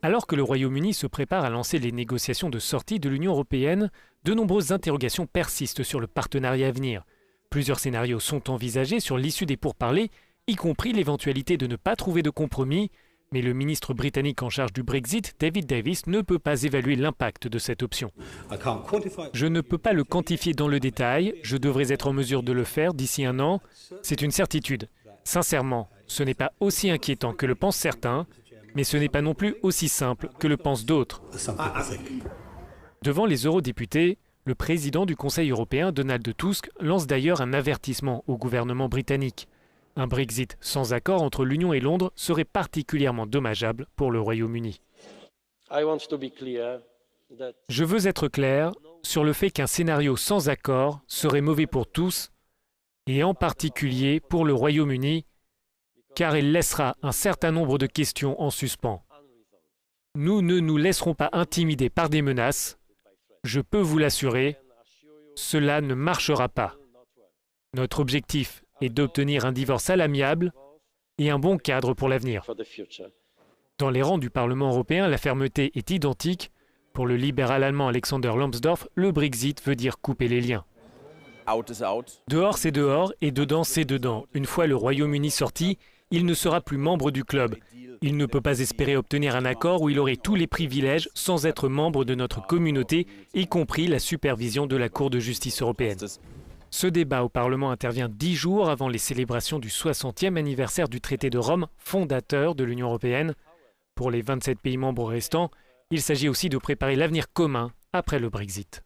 Alors que le Royaume-Uni se prépare à lancer les négociations de sortie de l'Union européenne, de nombreuses interrogations persistent sur le partenariat à venir. Plusieurs scénarios sont envisagés sur l'issue des pourparlers, y compris l'éventualité de ne pas trouver de compromis. Mais le ministre britannique en charge du Brexit, David Davis, ne peut pas évaluer l'impact de cette option. Je ne peux pas le quantifier dans le détail, je devrais être en mesure de le faire d'ici un an. C'est une certitude. Sincèrement, ce n'est pas aussi inquiétant que le pensent certains, mais ce n'est pas non plus aussi simple que le pensent d'autres. Devant les eurodéputés, le président du Conseil européen, Donald Tusk, lance d'ailleurs un avertissement au gouvernement britannique. Un Brexit sans accord entre l'Union et Londres serait particulièrement dommageable pour le Royaume-Uni. Je veux être clair sur le fait qu'un scénario sans accord serait mauvais pour tous, et en particulier pour le Royaume-Uni, car il laissera un certain nombre de questions en suspens. Nous ne nous laisserons pas intimider par des menaces. Je peux vous l'assurer, cela ne marchera pas. Notre objectif est d'obtenir un divorce à l'amiable et un bon cadre pour l'avenir. Dans les rangs du Parlement européen, la fermeté est identique. Pour le libéral allemand Alexander Lambsdorff, le Brexit veut dire couper les liens. Dehors, c'est dehors, et dedans, c'est dedans. Une fois le Royaume-Uni sorti, il ne sera plus membre du club. Il ne peut pas espérer obtenir un accord où il aurait tous les privilèges sans être membre de notre communauté, y compris la supervision de la Cour de justice européenne. Ce débat au Parlement intervient 10 jours avant les célébrations du 60e anniversaire du traité de Rome, fondateur de l'Union européenne. Pour les 27 pays membres restants, il s'agit aussi de préparer l'avenir commun après le Brexit.